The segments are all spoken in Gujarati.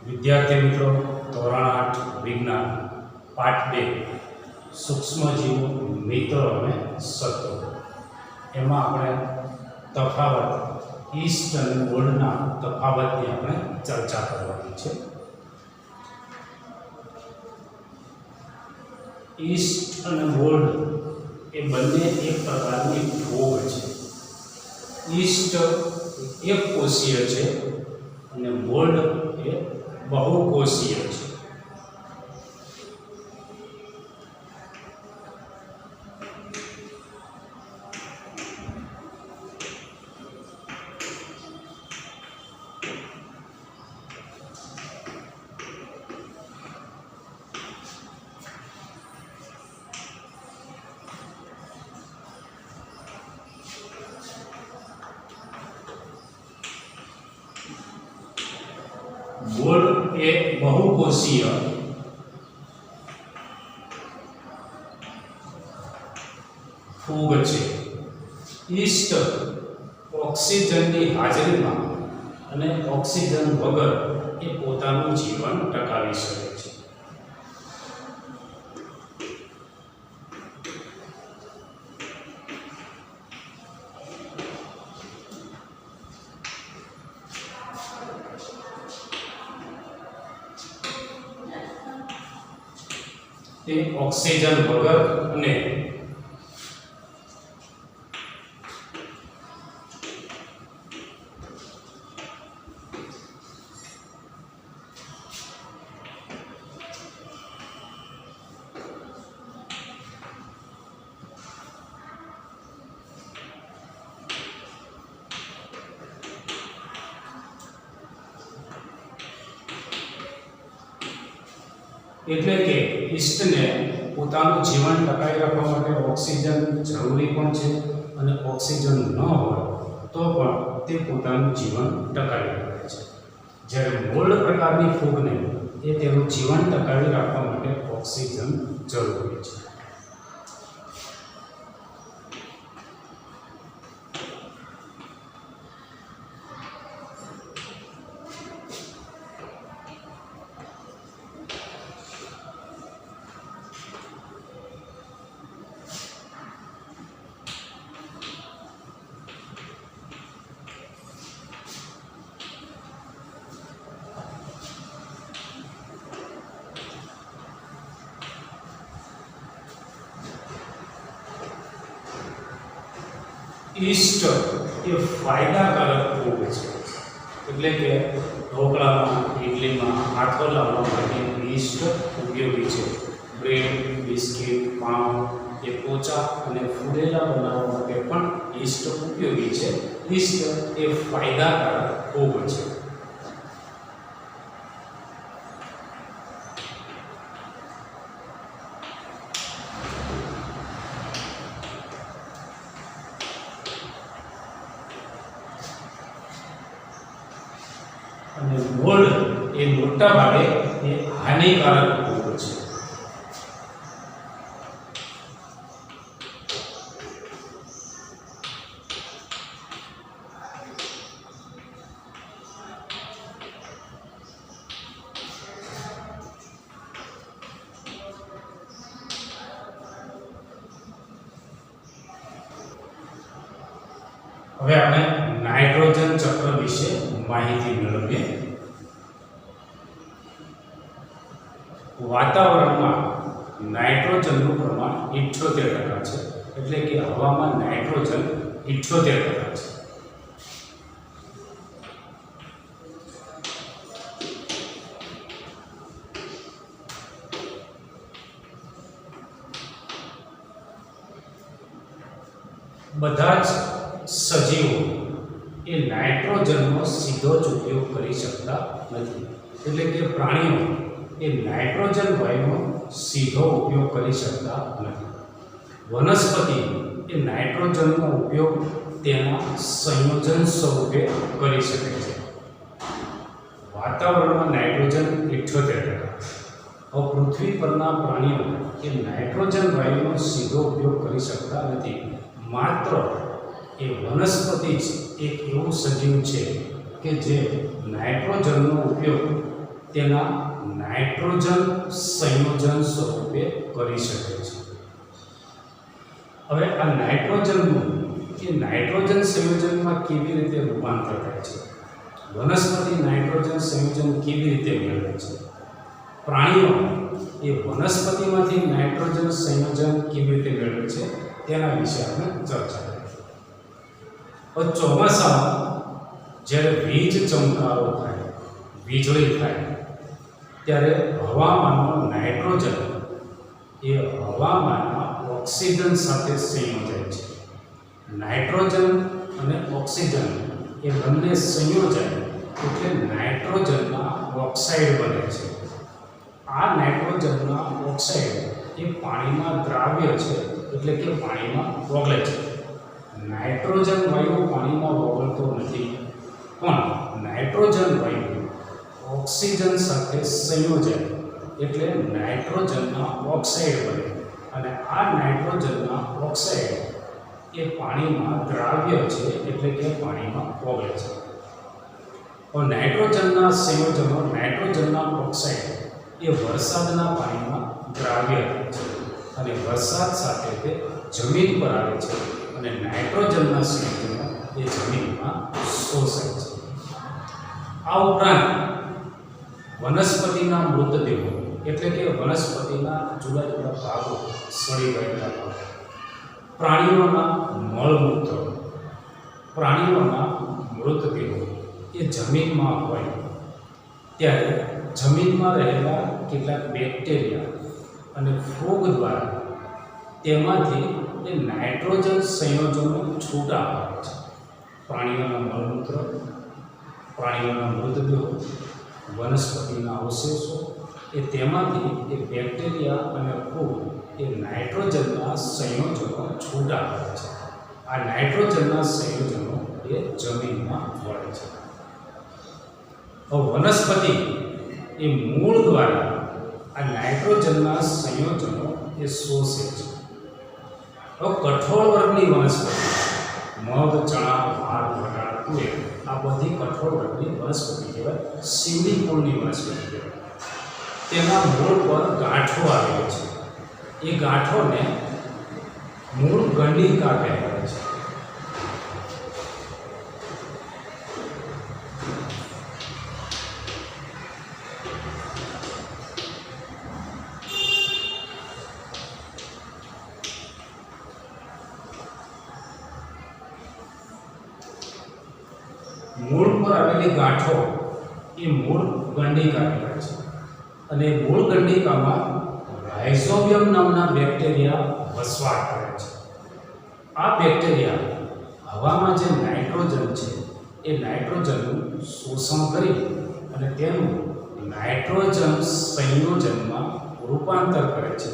વિદ્યાર્થી મિત્રો, ધોરણ 8 વિજ્ઞાન પાઠ 2 સૂક્ષ્મજીવો મિત્રો અને સત્વો એમાં આપણે તફાવત ઈસ્ટ અને ગોલ્ડના તફાવતની આપણે ચર્ચા કરવાની છે. ઈસ્ટ અને ગોલ્ડ એ બંને એક પ્રકારની ફૂગ છે. ઈસ્ટ એક કોષીય છે અને ગોલ્ડ એ બહુકોષીય છે. ગોલ્ડ એ બહુકોષીય ફૂગ છે. ઈસ્ટ ઓક્સિજનની હાજરીમાં અને ઓક્સિજન વગર એ પોતાનું જીવન ટકાવી શકે છે. તે ઓક્સિજન વગર અને એટલે કે ઈસ્ટને પોતાનું જીવન ટકાવી રાખવા માટે ઓક્સિજન જરૂરી પણ છે અને ઓક્સિજન ન હોય તો પણ તે પોતાનું જીવન ટકાવી રાખે છે. જ્યારે ગોલ્ડ પ્રકારની ફૂગને એ તેનું જીવન ટકાવી રાખવા માટે ઓક્સિજન જરૂરી છે. ઈસ્ટ એ ફાયદાકારક ફૂગ છે. એટલે કે ઢોકળામાં, ઇડલીમાં આથો લાવવા માટે ઈસ્ટ ઉપયોગી છે. બ્રેડ, બિસ્કિટ, પાઉં એ પોચા અને ફૂલેલા બનાવવા માટે પણ ઈસ્ટ ઉપયોગી છે. ઈસ્ટ એ ફાયદાકારક ફૂગ છે. અને ગોલ્ડ એ મોટા ભાગે એ હાનિકારક ફૂગ છે. હવે આપણે નાઇટ્રોજન ચક્ર વિશે માહિતી મેળવીએ. વાતાવરણમાં નાઇટ્રોજનનું પ્રમાણ 78% છે. એટલે કે હવામાં નાઇટ્રોજન 78% છે. બધા જ સજીવો એ નાઇટ્રોજનનો સીધો જ ઉપયોગ કરી શકતા નથી. એટલે કે પ્રાણીઓ એ નાઇટ્રોજન વાયુનો સીધો ઉપયોગ કરી શકતા નથી. વનસ્પતિ એ નાઇટ્રોજનનો ઉપયોગ તેના સંયોજન સ્વરૂપે કરી શકે છે. વાતાવરણમાં નાઇટ્રોજન 78%. હવે પૃથ્વી પરના પ્રાણીઓ એ નાઇટ્રોજન વાયુનો સીધો ઉપયોગ કરી શકતા નથી. માત્ર એ વનસ્પતિ જ એક એવું સજીવ છે કે જે નાઇટ્રોજનનો ઉપયોગ તેના નાઇટ્રોજન સંયોજન સ્વરૂપે કરી શકે છે. હવે આ નાઇટ્રોજનનું એ નાઇટ્રોજન સંયોજનમાં કેવી રીતે રૂપાંતર થાય છે? વનસ્પતિ નાઇટ્રોજન સંયોજન કેવી રીતે મેળવે છે? પ્રાણીઓ એ વનસ્પતિમાંથી નાઇટ્રોજન સંયોજન કેવી રીતે મેળવે છે તેના વિશે આપણે ચર્ચા કરીએ. હવે ચોમાસામાં જ્યારે વીજ ચમકારો થાય, વીજળી થાય, ત્યારે હવામાનનો નાઇટ્રોજન એ હવામાનના ઓક્સિજન સાથે સંયોજાય છે. નાઇટ્રોજન અને ઓક્સિજન એ બંને સંયોજાય એટલે નાઇટ્રોજનના ઓક્સાઇડ બને છે. આ નાઇટ્રોજનના ઓક્સાઇડ એ પાણીમાં દ્રાવ્ય છે, એટલે કે પાણીમાં ઓગળે છે. નાઇટ્રોજન વાયુ પાણીમાં ઓગળતો નથી, પણ નાઇટ્રોજન વાયુ ઓક્સિજન સાથે સંયોજાય એટલે નાઇટ્રોજનના ઓક્સાઇડ બને અને આ નાઇટ્રોજનના ઓક્સાઇડ એ પાણીમાં દ્રાવ્ય છે, એટલે કે પાણીમાં ઓગળે છે. और नाइट्रोजनના સંયોજનો નાઇટ્રોજનના ઓક્સાઇડ એ વરસાદના પાણીમાં દ્રાવ્ય છે અને વરસાદ સાથે તે જમીન પર આવે છે અને નાઇટ્રોજનના સંયોજનો એ જમીનમાં શોષાય છે. આ ઉપરાંત વનસ્પતિના મૃતદેહો એટલે કે વનસ્પતિના જુદા જુદા ભાગો, સડી ગયેલા ભાગો, પ્રાણીઓના મળમૂત્ર, પ્રાણીઓના મૃતદેહો એ જમીનમાં હોય ત્યારે જમીનમાં રહેલા કેટલાક બેક્ટેરિયા અને ફૂગ દ્વારા તેમાંથી એ નાઇટ્રોજન સંયોજનો છૂટા આવે છે. પ્રાણીઓના મળમૂત્ર, પ્રાણીઓના મૃતદેહો, વનસ્પતિના અવશેષો એ તેમાંથી એ બેક્ટેરિયા અને ફૂગ એ નાઇટ્રોજનના સંયોજનો છૂટા આવે છે. આ નાઇટ્રોજનના સંયોજનો એ જમીનમાં વળે છે. વનસ્પતિ એ મૂળ દ્વારા આ નાઇટ્રોજનના સંયોજનો એ શોષે છે. કઠોળ વર્ગની વનસ્પતિ, મગ, ચણા, ભાત, વટાણા, તુવેર, આ બધી કઠોળ વર્ગની વનસ્પતિ કહેવાય. શીવડી કુળની વનસ્પતિ કહેવાય. તેના મૂળ પર ગાંઠો આવેલો છે. એ ગાંઠોને મૂળ ગંડિકા કહેવાય છે. મૂળ પર આવેલી ગાંઠો એ મૂળ ગંડિકા કહેવાય છે અને મૂળ ગંડિકામાં રાઇઝોબિયમ નામના બેક્ટેરિયા વસવાટ કરે છે. આ બેક્ટેરિયા હવામાં જે નાઇટ્રોજન છે એ નાઇટ્રોજનનું શોષણ કરી અને તેનું નાઇટ્રોજન સંયોજનમાં રૂપાંતર કરે છે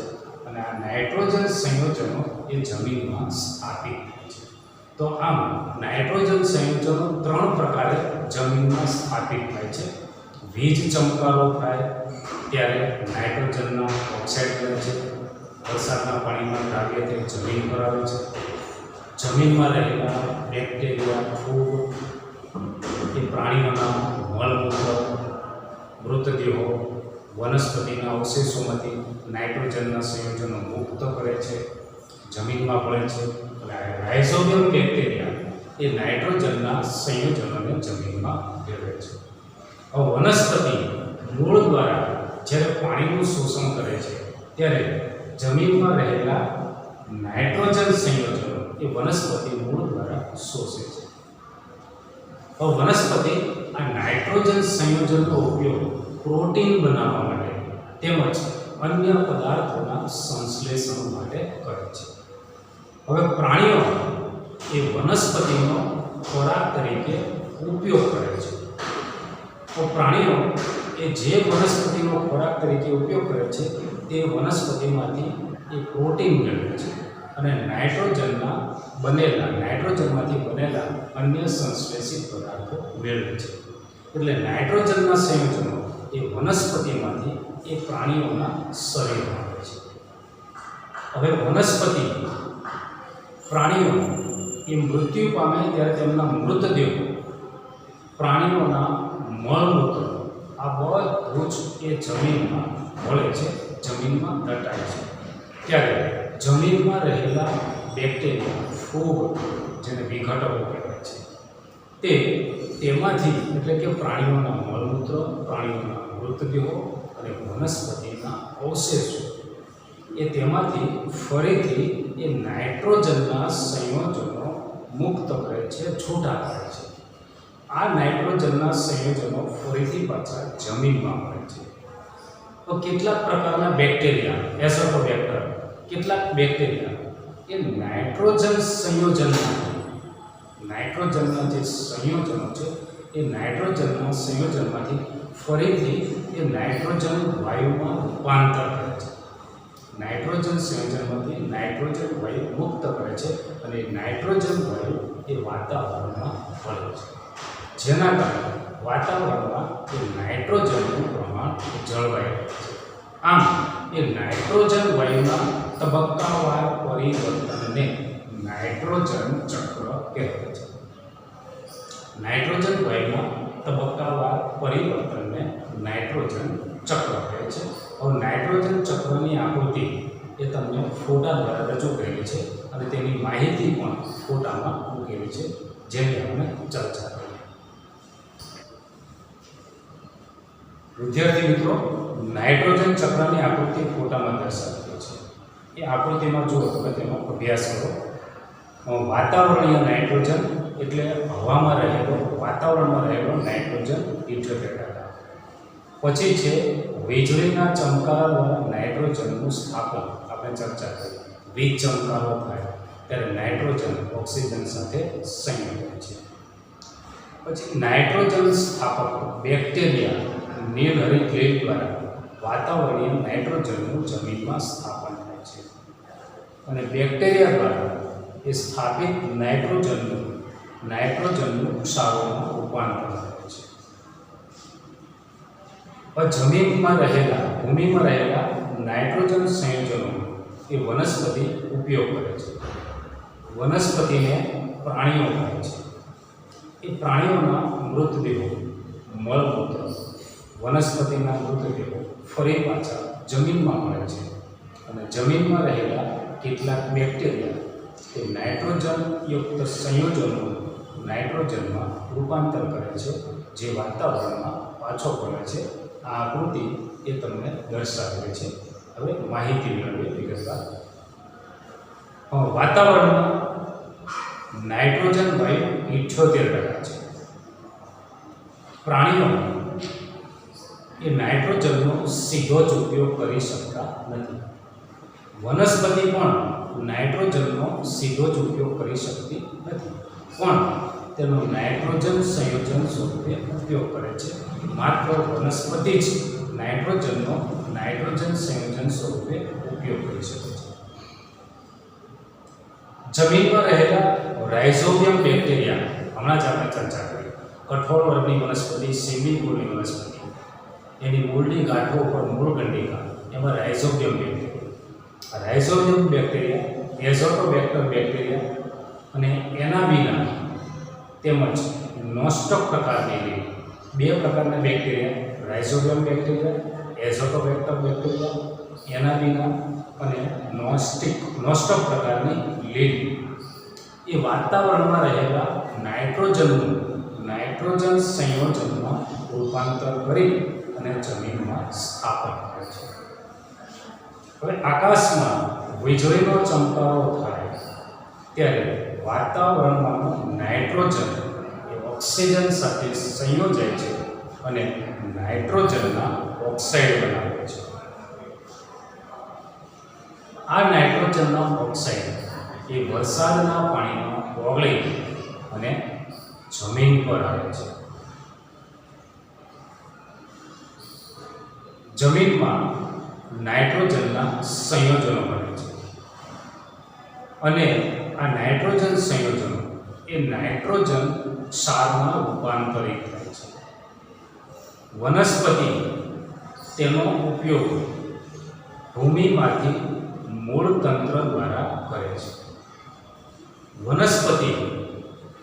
અને આ નાઇટ્રોજન સંયોજનો એ જમીનમાં સ્થાપિત થાય છે. તો આમ નાઇટ્રોજન સંયોજનો 3 પ્રકારે જમીનમાં સ્થાપિત થાય છે. વીજ ચમકારો થાય ત્યારે નાઇટ્રોજનના ઓક્સાઇડ બને છે. વરસાદના પાણીમાં દ્રાવ્ય તે જમીન પર આવે છે. જમીનમાં રહેલા બેક્ટેરિયા, ફૂગ, એ પ્રાણીઓના મળમૂત્ર, મૃતદેહો, વનસ્પતિના અવશેષોમાંથી નાઇટ્રોજનના સંયોજનો મુક્ત કરે છે, જમીનમાં ભળે છે. રાઇઝોબિયમ બેક્ટેરિયા એ નાઇટ્રોજનના સંયોજનોને જમીનમાં ભેળવે છે. હવે વનસ્પતિ મૂળ દ્વારા જ્યારે પાણીનું શોષણ કરે છે ત્યારે જમીનમાં રહેલા નાઇટ્રોજન સંયોજનો એ વનસ્પતિ મૂળ દ્વારા શોષે છે. હવે વનસ્પતિ આ નાઇટ્રોજન સંયોજનનો ઉપયોગ પ્રોટીન બનાવવા માટે તેમજ અન્ય પદાર્થોના સંશ્લેષણ માટે કરે છે. હવે પ્રાણીઓ એ વનસ્પતિનો ખોરાક તરીકે ઉપયોગ કરે છે. તો પ્રાણીઓ એ જે વનસ્પતિનો ખોરાક તરીકે ઉપયોગ કરે છે તે વનસ્પતિમાંથી એ પ્રોટીન મેળવે છે અને નાઇટ્રોજનમાંથી બનેલા અન્ય સંશ્લેષિત પદાર્થો મેળવે છે. એટલે નાઇટ્રોજનના સંયોજનો એ વનસ્પતિમાંથી એ પ્રાણીઓના શરીરમાં આવે છે. હવે વનસ્પતિ પ્રાણીઓ એ મૃત્યુ પામે ત્યારે તેમના મૃતદેહો પ્રાણીઓના મળમૂત્ર આ વૃક્ષ એ જમીનમાં ભળે છે, જમીનમાં દટાય છે, ત્યારે જમીનમાં રહેલા બેક્ટેરિયા, ફૂગ, જેને વિઘટકો કહેવાય છે, તેમાંથી એટલે કે પ્રાણીઓના મળમૂત્ર, પ્રાણીઓના મૃતદેહો અને વનસ્પતિના અવશેષો એ તેમાંથી ફરીથી એ નાઇટ્રોજનના સંયોજનો મુક્ત કરે છે, છૂટા કરે છે. આ નાઇટ્રોજનના સંયોજનો ફરીથી પાછા જમીનમાં મળે છે. તો કેટલાક પ્રકારના બેક્ટેરિયા, એઝોટોબેક્ટર, કેટલાક બેક્ટેરિયા એ નાઇટ્રોજન નાઇટ્રોજનના જે સંયોજનો છે એ નાઇટ્રોજનના સંયોજનમાંથી ફરીથી એ નાઇટ્રોજન વાયુમાં રૂપાંતર કરે છે. નાઇટ્રોજન સંયોજનમાંથી નાઇટ્રોજન વાયુ મુક્ત કરે છે અને નાઇટ્રોજન વાયુ એ વાતાવરણમાં ભળે છે, જેના કારણે વાતાવરણમાં એ નાઇટ્રોજનનું પ્રમાણ જળવાઈ રહે છે. આમ એ નાઇટ્રોજન વાયુના તબક્કાવાર પરિવર્તનને નાઇટ્રોજન ચક્ર કહેવાય છે. નાઇટ્રોજન વાયુના તબક્કાવાર પરિવર્તનને નાઇટ્રોજન ચક્ર કહે છે. હવે નાઇટ્રોજન ચક્રની આકૃતિ એ તમને ફોટા દ્વારા રજૂ કરેલી છે અને તેની માહિતી પણ ફોટામાં મૂકેલી છે, જેની આપણે ચર્ચા કરીએ. વિદ્યાર્થી મિત્રો, નાઇટ્રોજન ચક્રની આકૃતિ ફોટામાં દર્શાવેલી છે. એ આકૃતિમાં જુઓ તમે તેનો અભ્યાસ કરો. વાતાવરણીય નાઇટ્રોજન એટલે હવામાં રહેલો, વાતાવરણમાં રહેલો નાઇટ્રોજન 78%. પછી છે વીજળીના ચમકારા દ્વારા નાઇટ્રોજનનું સ્થાપન. આપણે ચર્ચા કરી, વીજ ચમકારો થાય ત્યારે નાઇટ્રોજન ઓક્સિજન સાથે સંયોજન છે. પછી નાઇટ્રોજન સ્થાપક બેક્ટેરિયા નીલહરિત લીલ દ્વારા વાતાવરણીય નાઇટ્રોજનનું જમીનમાં સ્થાપન થાય છે અને બેક્ટેરિયા દ્વારા એ સ્થાપિત નાઇટ્રોજનનું ક્ષારોમાં રૂપાંતર થાય છે. ભૂમિમાં રહેલા નાઇટ્રોજન સંયોજનો એ વનસ્પતિ ઉપયોગ કરે છે. વનસ્પતિને પ્રાણીઓ ખાય છે. એ પ્રાણીઓના મૃતદેહો, મળમૂત્ર, વનસ્પતિના મૃતદેહો ફરી પાછા જમીનમાં મળે છે અને જમીનમાં રહેલા કેટલાક બેક્ટેરિયા એ નાઇટ્રોજનયુક્ત સંયોજનોનું નાઇટ્રોજનમાં રૂપાંતર કરે છે, જે વાતાવરણમાં પાછો પડે છે. આ આકૃતિ એ તમને દર્શાવેલી છે. હવે માહિતી મેળવીએ વિગતવાર. વાતાવરણમાં નાઇટ્રોજન વાયુ 78% છે. પ્રાણીઓ એ નાઇટ્રોજનનો સીધો જ ઉપયોગ કરી શકતા નથી. વનસ્પતિ પણ નાઇટ્રોજનનો સીધો જ ઉપયોગ કરી શકતી નથી, પણ તેનો નાઇટ્રોજન સંયોજન સ્વરૂપે ઉપયોગ કરે છે. માત્ર વનસ્પતિ જ નાઇટ્રોજન સંયોજન સ્વરૂપે ઉપયોગ કરી શકે છે. જમીનમાં રહેલા રાઇઝોબિયમ બેક્ટેરિયા, હમણાં જ આપણે ચર્ચા કરી, કઠોળ વર્ગની વનસ્પતિ, શીંગની મૂળની વનસ્પતિ, એની મૂળની ગાંઠો ઉપર મૂળ ગંડિકા, એમાં રાઇઝોબિયમ બેક્ટેરિયા. આ રાઇઝોબિયમ બેક્ટેરિયા, એઝોટોબેક્ટર બેક્ટેરિયા અને એનાબીના તેમજ નોસ્ટક પ્રકારની લીલ, બે પ્રકારના બેક્ટેરિયા, રાઇઝોબિયમ બેક્ટેરિયા, એઝોટોબેક્ટર બેક્ટેરિયા, એનાબીના અને નોસ્ટક પ્રકારની લીલ એ વાતાવરણમાં રહેલા નાઇટ્રોજન સંયોજનમાં રૂપાંતર કરી અને જમીનમાં સ્થાપન કરે છે. હવે આકાશમાં વીજળીનો ચમકારો થાય ત્યારે વાતાવરણમાં નાઇટ્રોજન એ ઓક્સિજન સાથે સંયોજાય છે અને નાઇટ્રોજનના ઓક્સાઇડ બનાવે છે. આ નાઇટ્રોજનના ઓક્સાઇડ એ વરસાદના પાણીમાં ઓગળી અને જમીન પર આવે છે. જમીનમાં નાઇટ્રોજનના સંયોજનો બને છે અને આ નાઇટ્રોજન સંયોજનો એ નાઇટ્રોજન ક્ષારમાં રૂપાંતરિત થાય છે. વનસ્પતિ તેનો ઉપયોગ ભૂમિમાંથી મૂળ તંત્ર દ્વારા કરે છે. વનસ્પતિ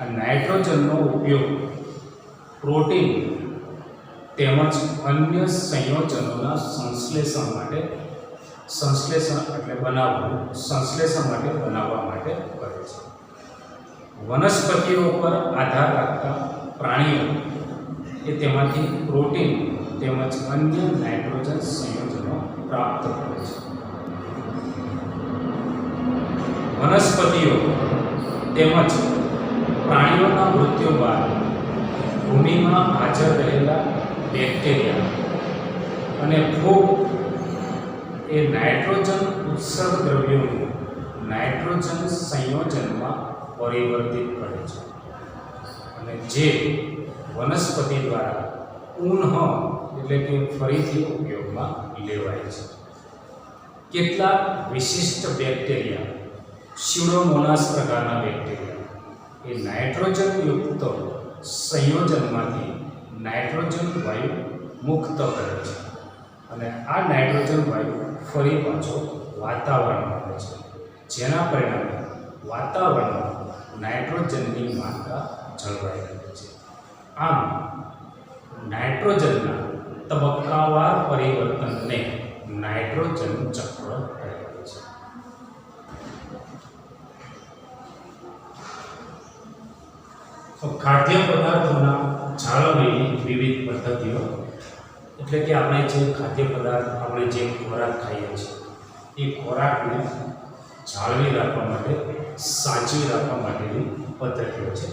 આ નાઇટ્રોજનનો ઉપયોગ પ્રોટીન તેમજ અન્ય સંયોજનોના સંશ્લેષણ માટે બનાવવા માટે કરે છે. વનસ્પતિઓ પર આધાર રાખતા પ્રાણીઓ એ તેમાંથી પ્રોટીન તેમજ અન્ય નાઇટ્રોજન સંયોજનો પ્રાપ્ત કરે છે. વનસ્પતિઓ તેમજ પ્રાણીઓના મૃત્યુ બાદ ભૂમિમાં હાજર રહેલા બેક્ટેરિયા અને ફૂગ એ નાઇટ્રોજન ઉત્સર્ગ દ્રવ્યોનું નાઇટ્રોજન સંયોજનમાં પરિવર્તિત કરે છે અને જે વનસ્પતિ દ્વારા એટલે કે ફરીથી ઉપયોગમાં લેવાય છે. કેટલાક વિશિષ્ટ બેક્ટેરિયા સ્યુડોમોનાસ પ્રકારના બેક્ટેરિયા એ નાઇટ્રોજનયુક્ત સંયોજનમાંથી નાઇટ્રોજન વાયુ મુક્ત કરે છે અને આ નાઇટ્રોજન વાયુ ફરી પાછો વાતાવરણમાં આવે છે, જેના પરિણામે વાતાવરણમાં નાઇટ્રોજનની માત્રા જળવાઈ રહે છે. આમ નાઇટ્રોજનના તબક્કાવાર પરિવર્તનને નાઇટ્રોજન ચક્ર કહેવાય છે. તો ખાદ્ય પદાર્થોના જાળવણીની વિવિધ પદ્ધતિઓ, એટલે કે આપણે જે ખાદ્ય પદાર્થ આપણે જે ખોરાક ખાઈએ છીએ એ ખોરાકને જાળવી રાખવા માટે, સાચવી રાખવા માટેની પદ્ધતિઓ છે.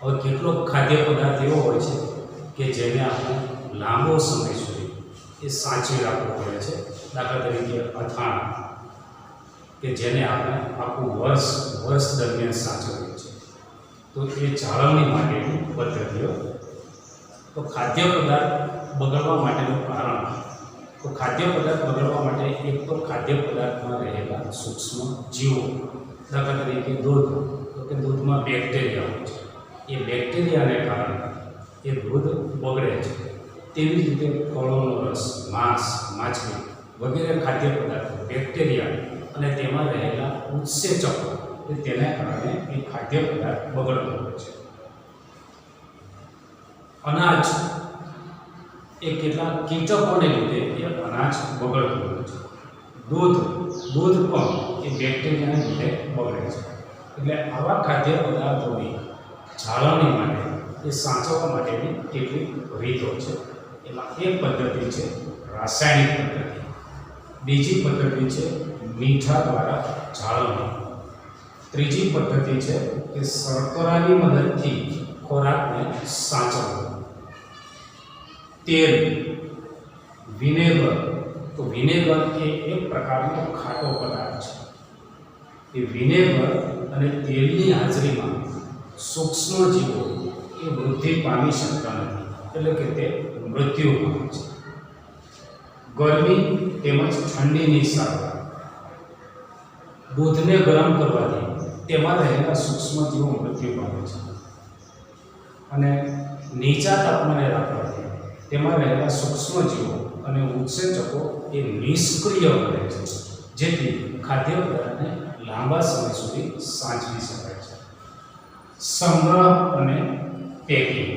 હવે કેટલોક ખાદ્ય પદાર્થ એવો હોય છે કે જેને આપણે લાંબો સમય સુધી એ સાચવી રાખવો પડે છે. દાખલા તરીકે અથાણું, કે જેને આપણે આખું વર્ષ દરમિયાન સાચવીએ છીએ, તો એ જાળવણી માટેની પદ્ધતિઓ. તો ખાદ્ય પદાર્થ બગડવા માટેનું કારણ, તો ખાદ્ય પદાર્થ બગડવા માટે એક તો ખાદ્ય પદાર્થમાં રહેલા સૂક્ષ્મ જીવો, દાખલા તરીકે દૂધ, તો કે દૂધમાં બેક્ટેરિયા હોય છે, એ બેક્ટેરિયાને કારણે એ દૂધ બગડે છે. તેવી જ રીતે ફળોનો રસ, માંસ, માછલી વગેરે ખાદ્ય પદાર્થો બેક્ટેરિયા અને તેમાં રહેલા ઉત્સેચકો તેને કારણે એ ખાદ્ય પદાર્થ બગડતો હોય છે. અનાજ એ કેટલાક કીટકોને લીધે એ અનાજ બગડતું હોય છે. દૂધ પણ એ બેક્ટેરિયાને લીધે બગડે છે. એટલે આવા ખાદ્ય પદાર્થોની જાળવણી માટે, એ સાચવવા માટેની કેટલીક રીતો છે. એમાં એક પદ્ધતિ છે રાસાયણિક પદ્ધતિ, બીજી પદ્ધતિ છે મીઠા દ્વારા જાળવણી, ત્રીજી પદ્ધતિ છે કે શર્કરાની મદદથી ખોરાકને સાચવવો, તેલ, વિનેગર. તો વિનેગર એ એક પ્રકારનો ખાટો પદાર્થ છે. એ વિનેગર અને તેલની હાજરીમાં સૂક્ષ્મ જીવો એ વૃદ્ધિ પામી શકતા નથી, એટલે કે તે મૃત્યુ પામે છે. ગરમી તેમજ ઠંડીની સારવાર, દૂધને ગરમ કરવાથી તેમાં રહેલા સૂક્ષ્મ જીવો મૃત્યુ પામે છે અને નીચા તાપમાને રાખવાથી તેમાં રહેલા સૂક્ષ્મ જીવો અને ઉત્સેચકો એ નિષ્ક્રિય બને છે, જેથી ખાદ્ય પદાર્થને લાંબા સમય સુધી સાચવી શકાય છે. સંગ્રહ અને પેકિંગ.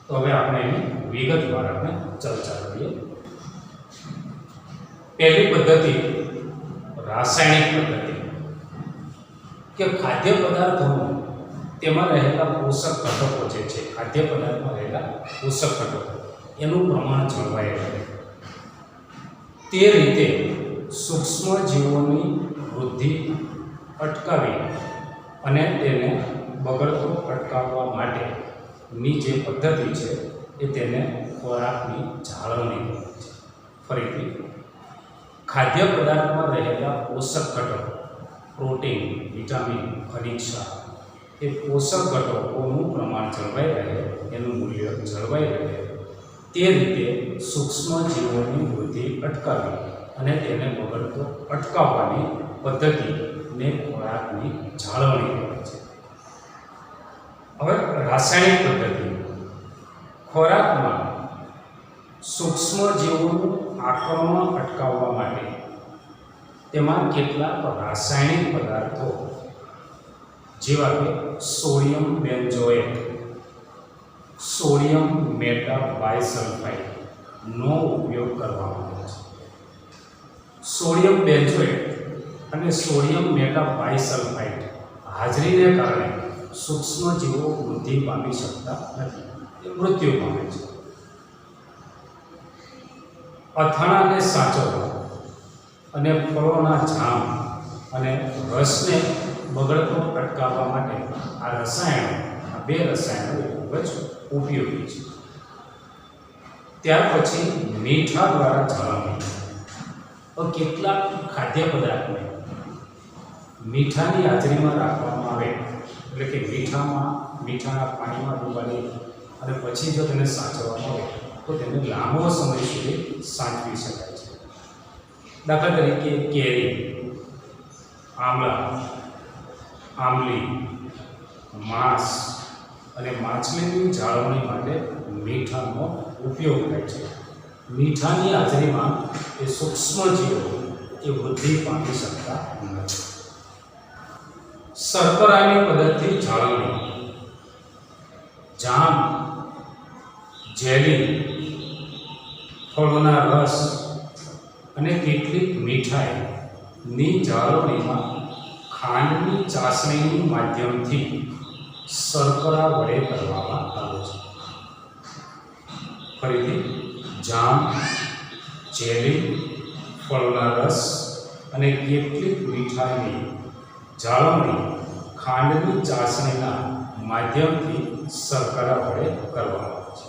તો હવે આપણે એની વિગતવાર આપણે ચર્ચા કરીએ. પહેલી પદ્ધતિ રાસાયણિક પદ્ધતિ, કે ખાદ્ય પદાર્થોમાં તેમાં રહેલા પોષક ઘટકો જે છે, ખાદ્ય પદાર્થમાં રહેલા પોષક ઘટકો એનું પ્રમાણ જળવાઈ રહે, તે રીતે સૂક્ષ્મ જીવોની વૃદ્ધિ અટકાવી અને તેને બગડતો અટકાવવા માટેની જે પદ્ધતિ છે એ તેને ખોરાકની જાળવણી કહે છે. ફરીથી, ખાદ્ય પદાર્થમાં રહેલા પોષક ઘટકો, પ્રોટીન, વિટામિન, ખનિજ ક્ષાર, એ પોષક ઘટકોનું પ્રમાણ જળવાઈ રહે, એનું મૂલ્ય જળવાઈ રહે, તે રીતે સૂક્ષ્મ જીવોની વૃદ્ધિ અટકાવી અને તેને બગડતો અટકાવવાની પદ્ધતિને ખોરાકની જાળવણી કહે છે. હવે રાસાયણિક પદ્ધતિ, ખોરાકમાં સૂક્ષ્મ જીવોનું આક્રમણ અટકાવવા માટે તેમાં કેટલાક રાસાયણિક પદાર્થો જેવા કે સોડિયમ બેન્ઝોએટ, સોડિયમ મેટાબાયસલ્ફાઇડનો ઉપયોગ કરવામાં આવે છે. સોડિયમ બેન્ઝોએટ અને સોડિયમ મેટાબાયસલ્ફાઇડ હાજરીને કારણે સૂક્ષ્મજીવો વૃદ્ધિ પામી શકતા નથી, એ મૃત્યુ પામે છે. અથાણાને સાચવવા અને ફળોના જામ અને રસને બગડતો અટકાવવા માટે આ બે રસાયણો ખૂબ જ ઉપયોગી છે. ત્યાર પછી મીઠા દ્વારા જાળવણી. કેટલાક ખાદ્ય પદાર્થને મીઠાની હાજરીમાં રાખવામાં આવે, એટલે કે મીઠાના પાણીમાં ડૂબાડી અને પછી જો તેને સાચવવામાં આવે તો તેને લાંબો સમય સુધી સાચવી શકાય છે. દાખલા તરીકે કેરી, આમળા, આંબલી, માંસ અને માછલીની જાળવણી માટે મીઠાનો ઉપયોગ થાય છે. મીઠાની હાજરીમાં એ સૂક્ષ્મજીવો એ વૃદ્ધિ પામી શકતા નથી. શર્કરાની મદદથી જાળવણી. જામ, જેલી, ફળોના રસ અને કેટલીક મીઠાઈની જાળવણીમાં ખાંડની ચાસણીની માધ્યમથી શર્કરા વડે કરવામાં આવે છે. ફરીથી જામ, જેલી, ફળોના રસ અને કેટલીક મીઠાઈની જાળવણી ખાંડની ચાસણીના માધ્યમથી શર્કરા વડે કરવામાં આવે છે.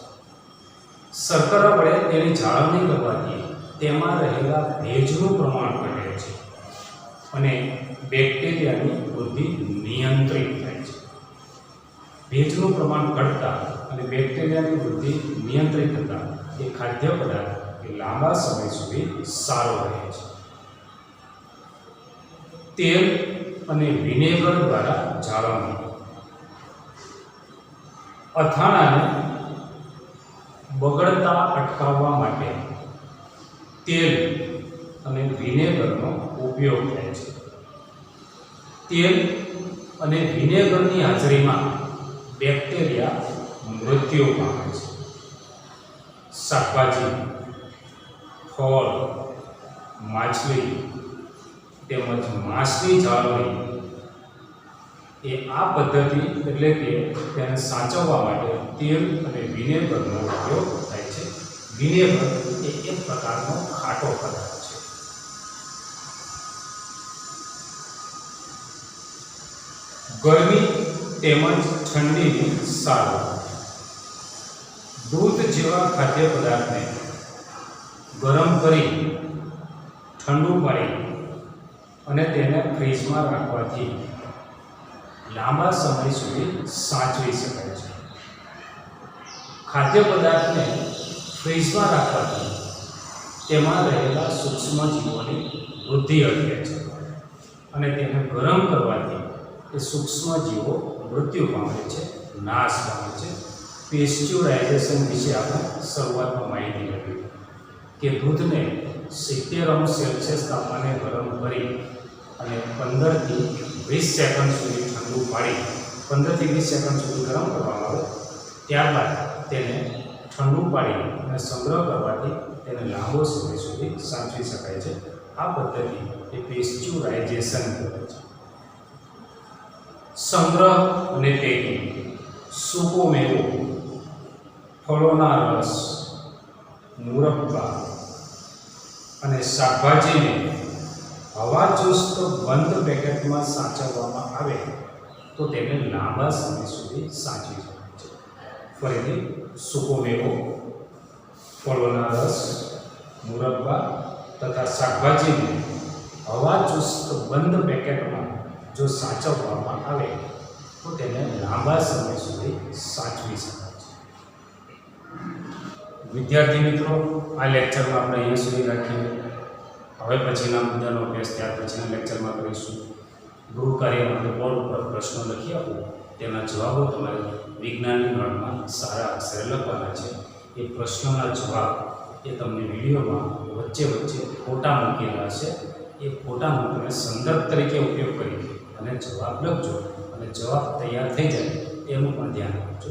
શર્કરા વડે તેની જાળવણી કરવાથી તેમાં રહેલા ભેજનું પ્રમાણ ઘટે છે અને બેક્ટેરિયાની વૃદ્ધિ નિયંત્રિત થાય છે. ભેજનું પ્રમાણ ઘટતા અને બેક્ટેરિયાની વૃદ્ધિ નિયંત્રિત થતાં એ ખાદ્ય પદાર્થ એ લાંબા સમય સુધી સારો રહે છે. તેલ અને વિનેગર દ્વારા જાળવણી. અથાણાને બગડતા અટકાવવા માટે તેલ અને વિનેગરનો ઉપયોગ થાય છે. તેલ અને વિનેગરની હાજરીમાં બેક્ટેરિયા મૃત્યુ પામે છે. શાકભાજી, ફળ, માછલી તેમજ માંસની જાળવણી એ આ પદ્ધતિ એટલે કે તેને સાચવવા માટે તેલ અને વિનેગરનો ઉપયોગ થાય છે. વિનેગર એ એક પ્રકારનો ખાટો પદાર્થ છે. ગરમી તેમજ ઠંડીની સારવાર. દૂધ જેવા ખાદ્ય પદાર્થને ગરમ કરી ઠંડુ પાડી અને તેને ફ્રીજમાં રાખવાથી લાંબા સમય સુધી સાચવી શકાય છે. ખાદ્ય પદાર્થને ફ્રીજમાં રાખવાથી તેમાં રહેલા સૂક્ષ્મજીવોની વૃદ્ધિ અટકે છે અને તેને ગરમ કરવાથી એ સૂક્ષ્મજીવો મૃત્યુ પામે છે, નાશ પામે છે. પેસ્ચ્યુરાઇઝેશન વિશે આપણે શરૂઆતમાં માહિતી મેળવી કે દૂધને 70°C તાપમાને ગરમ કરી અને 15 થી 20 સેકન્ડ સુધી ઠંડુ પાડી 15 થી 20 સેકન્ડ સુધી ગરમ કરવામાં આવે. ત્યારબાદ તેને ઠંડુ પાડી અને સંગ્રહ કરવાથી તેને લાંબો સમય સુધી સાચવી શકાય છે. આ પદ્ધતિ એ પેસ્ચ્યુરાઇઝેશન કહેવાય છે. સંગ્રહ અને પેકિંગ. સૂકો મેવો, ફળોના રસ, મુરબ્બા અને શાકભાજીને હવાચુસ્ત બંધ પેકેટમાં સાચવવામાં આવે તો તેને લાંબા સમય સુધી સાચવી શકાય છે. ફરીથી સૂકો મેવો, ફળોના રસ, મુરબ્બા તથા શાકભાજીને હવાચુસ્ત બંધ પેકેટમાં જો સાચવવામાં આવે તો તેને લાંબા સમય સુધી સાચવી શકાય છે. વિદ્યાર્થી મિત્રો, આ લેક્ચરમાં આપણે અહીંયા સુધી રાખીએ. હવે પછીના મુદ્દાનો અભ્યાસ ત્યાર પછીના લેક્ચરમાં કરીશું. ગૃહ કાર્ય માટે બોર્ડ ઉપર પ્રશ્નો લખી આપો, તેના જવાબો તમારે વિજ્ઞાનની નોટમાં સારા અક્ષરે લખવાના છે. એ પ્રશ્નોના જવાબ એ તમને વિડીયોમાં વચ્ચે ફોટા મૂકેલા છે. એ ફોટાનો તમે સંદર્ભ તરીકે ઉપયોગ કરી અને જવાબ લખજો અને જવાબ તૈયાર થઈ જાય એનું પણ ધ્યાન રાખજો.